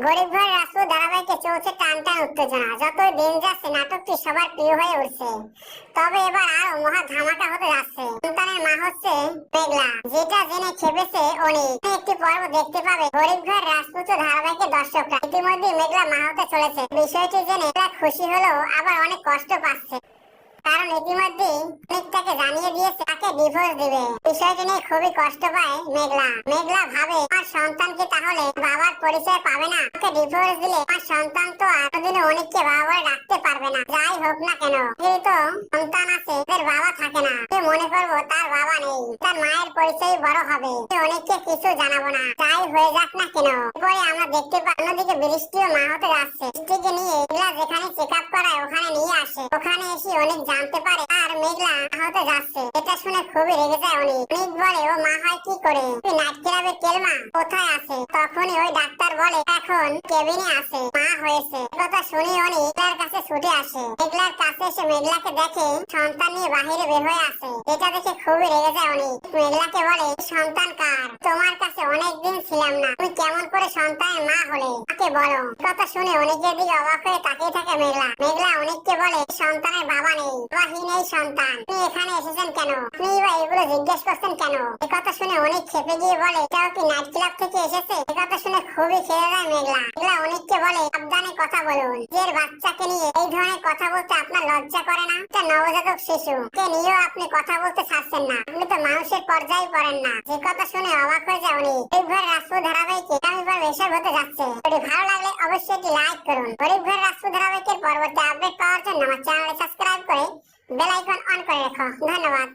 গরিব ঘর রাজপুত ধারাবাহিকে চলছে টান টান উত্তেজনা। যতই দিন যাচ্ছে নাটকটি সবার প্রিয় হয়ে উঠছে। তবে এবার আরো মহা ধামাকা হতে যাচ্ছে। সন্তানের মা হচ্ছে মেঘলা, যেটা জেনে খেপেছে অনেক। একটি পর্ব দেখতে পাবে গরিব ঘর রাজপুত ধারাবাহিকের দর্শকরা। ইতিমধ্যে মেঘলা মা হতে চলেছে। বিষয়টি জেনে খুশি হলেও আবার অনেক কষ্ট পাচ্ছে, কারণ ইতিমধ্যে অনেকটাকে জানিয়ে দিয়েছে তাকে ডিভোর্স দিবে। বিষয়টি নিয়ে খুবই কষ্ট পায় মেঘলা। মেঘলা ভাবে আমার সন্তান কি তাহলে বাবার পরিচয় পাবে না? তাকে ডিভোর্স দিলে আমার সন্তান তো এতদিনে অনেককে বাবা বলে ডাকতে পারবে না। যাই হোক না কেন, যেহেতু সন্তান আছে, এদের বাবা থাকে না, সে মনে করবো তার বাবা নেই, তার মায়ের পরিচয় বড় হবে, অনেককে কিছু জানাবো না, যাই হয়ে যাক না কেন। পরে আমরা দেখতে পাই অন্যদিকে বৃষ্টিও মা হতে যাচ্ছে। বৃষ্টিকে নিয়ে মেঘলা যেখানে চেক আপ করায় ওখানে নিয়ে আসে। ওখানে এসে অনেক জানতে পারে আর মেঘলা হতে যাচ্ছে। এটা শুনে খুবই রেগে যায় অনেক। অনেক বলে ও মা হয় কি করে, তুই নাইট ক্লাবের কেলমা কোথায় আছে? তখনই ওই ডাক্তার বলে এখন কেবিনে আছে, মা হয়েছে। কথা শুনে অনেক মেঘলার কাছে ছুটে আসে। মেঘলার কাছে এসে মেঘলাকে দেখে সন্তান নিয়ে বাহিরে বের হয়ে আসে। এটা দেখে খুবই রেগে যায় অনেক। মেঘলাকে বলে সন্তান কার? তোমার কাছে অনেকদিন ছিলাম না, তুমি কেমন করে সন্তানের মা হলে তাকে বলো। কথা শুনে অনেকের দিকে অবাক হয়ে তাকিয়ে থাকে মেঘলা। মেঘলা অনেককে বলে সন্তানের বাবা নেই, বাবাহীন এই সন্তান, আপনি এখানে এসেছেন কেন? আপনি বা এগুলো জিজ্ঞেস করছেন কেন? কথা শুনে অনেক খেপে গিয়ে বলে এটাও কি নাইট ক্লাব থেকে এসেছে? কথা শুনে খুবই খেয়ে যায় মেঘলা। মেঘলা অনেককে বলে সাবধানে কথা বলুন, নিজের বাচ্চাকে নিয়ে এই ধরনের কথা বলতে আপনার লজ্জা করে না? এটা নবজাতক শিশু, কে নিয়েও আপনি কথা বলতে ছাড়ছেন না, আপনি তো মানুষের পর্যায়ে পড়েন না। যে কথা শুনে অবাক হয়ে যায় উনি। গরিব ঘর রাজপুত ধারাবাহিকে আগামী পর্বে এসব হতে যাচ্ছে। যদি ভালো লাগলে অবশ্যই একটি লাইক করুন। গরিব ঘর রাজপুত ধারাবাহিকের পরবর্তী আপডেট পাওয়ার জন্য আমার চ্যানেলে সাবস্ক্রাইব করে বেল আইকন অন করে রাখো। ধন্যবাদ।